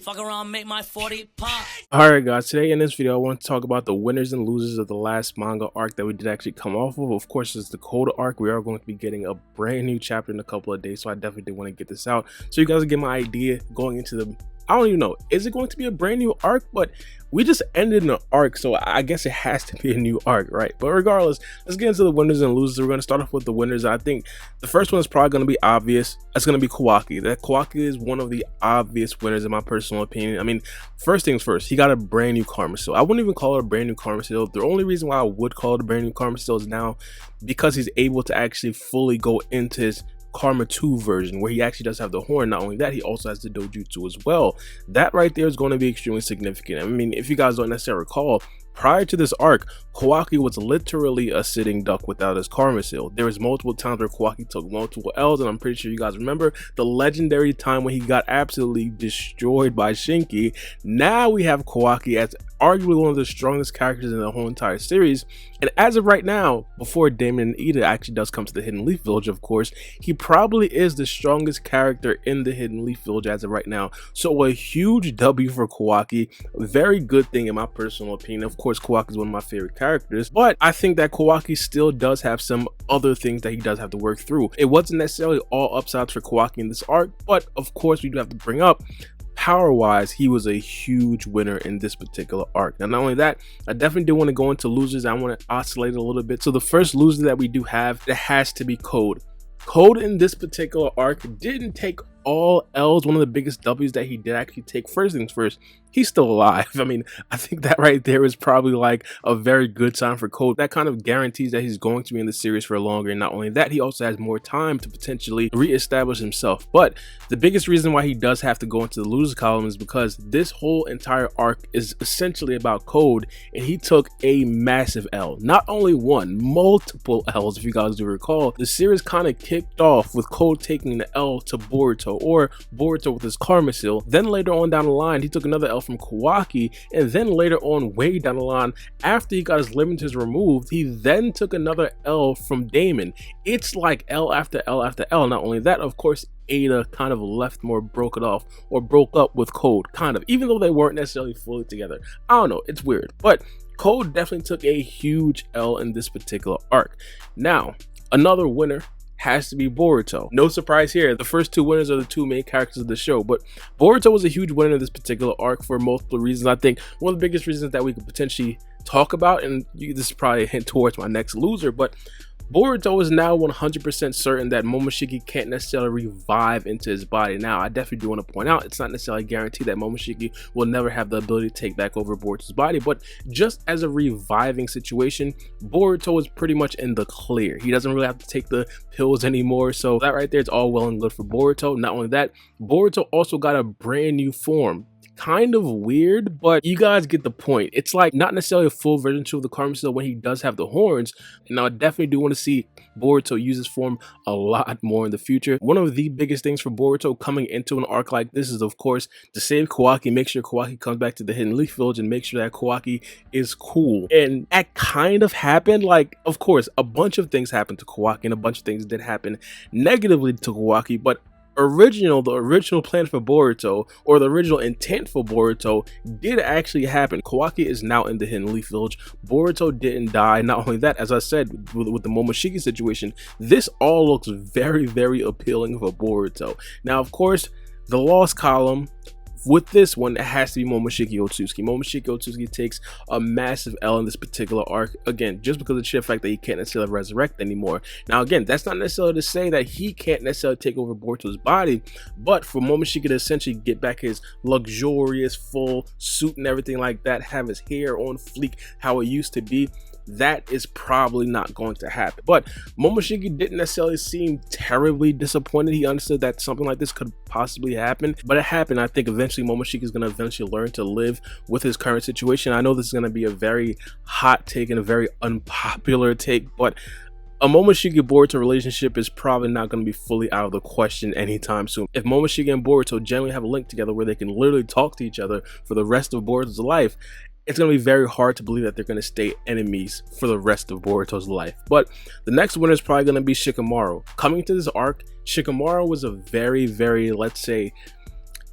Fuck around, make my 40 pop. Alright guys, today in this video I want to talk about the winners and losers of the last manga arc that we did actually come off of. Of course, it's the Coda arc. We are going to be getting a brand new chapter in a couple of days, so I definitely did want to get this out so you guys get my idea going into the... I don't even know, is it going to be a brand new arc? But we just ended an arc, so I guess it has to be a new arc, right? But regardless, let's get into the winners and losers. We're going to start off with the winners. I think the first one is probably going to be obvious. It's going to be Kawaki. That Kawaki is one of the obvious winners in my personal opinion. I mean, first things first, he got a brand new karma seal. I wouldn't even call it a brand new karma seal. The only reason why I would call it a brand new karma seal is now because he's able to actually fully go into his Karma 2 version where he actually does have the horn. Not only that, he also has the dojutsu as well. That right there is going to be extremely significant. I mean, if you guys don't necessarily recall, prior to this arc, Kawaki was literally a sitting duck without his karma seal. There was multiple times where Kawaki took multiple L's, and I'm pretty sure you guys remember the legendary time when he got absolutely destroyed by Shinki. Now we have Kawaki as arguably one of the strongest characters in the whole entire series, and as of right now, before Damon and Ida actually does come to the Hidden Leaf Village, of course, he probably is the strongest character in the Hidden Leaf Village as of right now. So a huge W for Kawaki, a very good thing in my personal opinion. Of course, Kawaki is one of my favorite characters, but I think that Kawaki still does have some other things that he does have to work through. It wasn't necessarily all upsides for Kawaki in this arc, but of course we do have to bring up power wise, he was a huge winner in this particular arc. Now, not only that, I definitely do want to go into losers. I want to oscillate a little bit. So the first loser that we do have, that has to be Code. Code in this particular arc didn't take all L's. One of the biggest W's that he did actually take. First things first, he's still alive. I mean, I think that right there is probably like a very good sign for Code. That kind of guarantees that he's going to be in the series for longer. And not only that, he also has more time to potentially reestablish himself. But the biggest reason why he does have to go into the losers column is because this whole entire arc is essentially about Code, and he took a massive L. Not only one, multiple L's. If you guys do recall, the series kind of kicked off with Code taking the L to Boruto, or Boruto with his karma seal. Then later on down the line, he took another L from Kawaki, and then later on, way down the line, after he got his limiters removed, he then took another L from Damon. It's like L after L after L. Not only that, of course, Ada kind of left more broken off, or broke up with Code, kind of, even though they weren't necessarily fully together. I don't know, it's weird, but Code definitely took a huge L in this particular arc. Now, another winner has to be Boruto. No surprise here, the first two winners are the two main characters of the show, but Boruto was a huge winner in this particular arc for multiple reasons. I think one of the biggest reasons that we could potentially talk about, and this is probably a hint towards my next loser, but Boruto is now 100% certain that Momoshiki can't necessarily revive into his body. Now, I definitely do want to point out, it's not necessarily guaranteed that Momoshiki will never have the ability to take back over Boruto's body, but just as a reviving situation, Boruto is pretty much in the clear. He doesn't really have to take the pills anymore, so that right there is all well and good for Boruto. Not only that, Boruto also got a brand new form. Kind of weird, but you guys get the point. It's like not necessarily a full version of the karma seal when he does have the horns, and I definitely do want to see Boruto use his form a lot more in the future. One of the biggest things for Boruto coming into an arc like this is, of course, to save Kawaki, make sure Kawaki comes back to the Hidden Leaf Village, and make sure that Kawaki is cool. And that kind of happened. Like, of course, a bunch of things happened to Kawaki, and a bunch of things did happen negatively to Kawaki, but the original plan for Boruto, or the original intent for Boruto, did actually happen. Kawaki is now in the Hidden Leaf Village. Boruto didn't die. Not only that, as I said, with the Momoshiki situation, this all looks very, very appealing for Boruto. Now, of course, the lost column, with this one, it has to be Momoshiki Otsutsuki. Momoshiki Otsutsuki takes a massive L in this particular arc, again, just because of the sheer fact that he can't necessarily resurrect anymore. Now, again, that's not necessarily to say that he can't necessarily take over Boruto's body, but for Momoshiki to essentially get back his luxurious full suit and everything like that, have his hair on fleek how it used to be, that is probably not going to happen. But Momoshiki didn't necessarily seem terribly disappointed. He understood that something like this could possibly happen, but it happened. I think eventually Momoshiki is going to eventually learn to live with his current situation. I know this is going to be a very hot take and a very unpopular take, but a Momoshiki Boruto relationship is probably not going to be fully out of the question anytime soon. If Momoshiki and Boruto generally have a link together where they can literally talk to each other for the rest of Boruto's life, it's going to be very hard to believe that they're going to stay enemies for the rest of Boruto's life. But the next winner is probably going to be Shikamaru. Coming to this arc, Shikamaru was a very, let's say,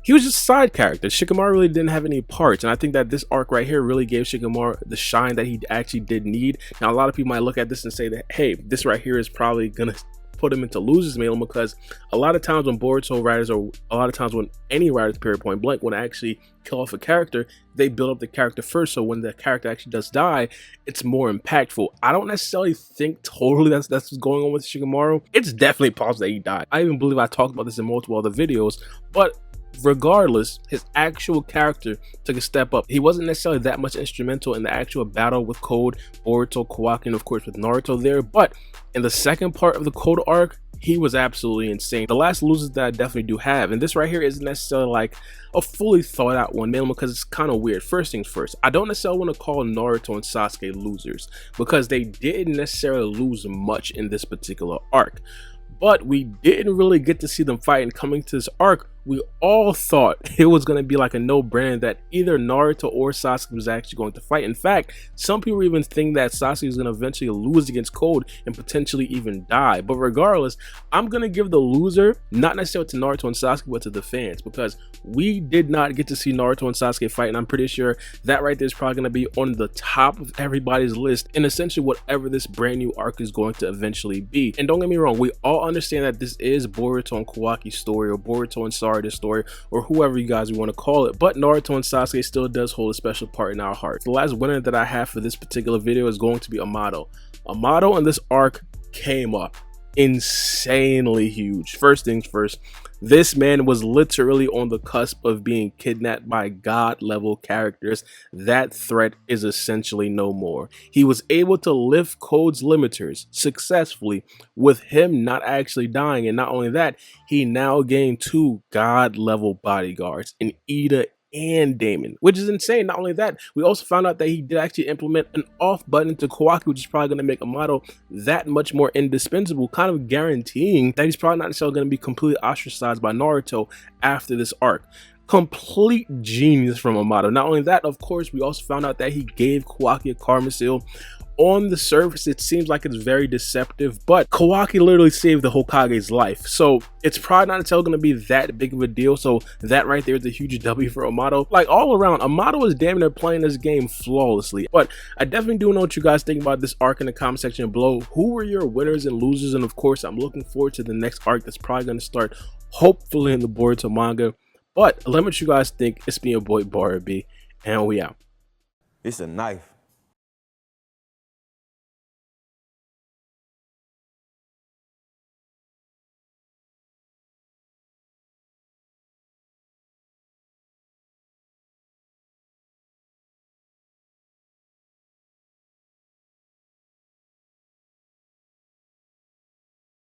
he was just a side character. Shikamaru really didn't have any parts, and I think that this arc right here really gave Shikamaru the shine that he actually did need. Now, a lot of people might look at this and say that, hey, this right here is probably gonna put him into losers mail, because a lot of times when Boruto writers, or a lot of times when any writers, period point blank, want to actually kill off a character, they build up the character first, so when the character actually does die, it's more impactful. I don't necessarily think totally that's what's going on with Shikamaru. It's definitely possible that he died. I even believe I talked about this in multiple other videos, but regardless, his actual character took a step up. He wasn't necessarily that much instrumental in the actual battle with Code, Boruto, Kawaki, and of course with Naruto there, but in the second part of the Code arc, he was absolutely insane. The last losers that I definitely do have, and this right here isn't necessarily like a fully thought out one, mainly because it's kind of weird. First things first, I don't necessarily want to call Naruto and Sasuke losers, because they didn't necessarily lose much in this particular arc, but we didn't really get to see them fight. And coming to this arc, we all thought it was going to be like a no-brainer that either Naruto or Sasuke was actually going to fight. In fact, some people even think that Sasuke is going to eventually lose against Code and potentially even die. But regardless, I'm going to give the loser, not necessarily to Naruto and Sasuke, but to the fans, because we did not get to see Naruto and Sasuke fight, and I'm pretty sure that right there is probably going to be on the top of everybody's list in essentially whatever this brand new arc is going to eventually be. And don't get me wrong, we all understand that this is Boruto and Kawaki's story, or Boruto and Sarada's story, or whoever you guys want to call it, but Naruto and Sasuke still does hold a special part in our hearts. The last winner that I have for this particular video is going to be Amado. Amado in this arc came up insanely huge. First things first, this man was literally on the cusp of being kidnapped by god level characters. That threat is essentially no more. He was able to lift Code's limiters successfully with him not actually dying, and not only that, he now gained 2 god level bodyguards in Ida and Damon, which is insane. Not only that, we also found out that he did actually implement an off button to Kawaki, which is probably going to make Amado that much more indispensable, kind of guaranteeing that he's probably not necessarily going to be completely ostracized by Naruto after this arc. Complete genius from Amado. Not only that, of course, we also found out that he gave Kawaki a karma seal. On the surface, it seems like it's very deceptive, but Kawaki literally saved the Hokage's life, so it's probably not until going to be that big of a deal. So that right there is a huge W for Amado. Like, all around, Amado is damn near playing this game flawlessly. But I definitely do know what you guys think about this arc in the comment section below. Who were your winners and losers? And of course, I'm looking forward to the next arc that's probably going to start hopefully in the Boruto manga. But let me know what you guys think. It's been your boy Baara B, and we out. It's a knife.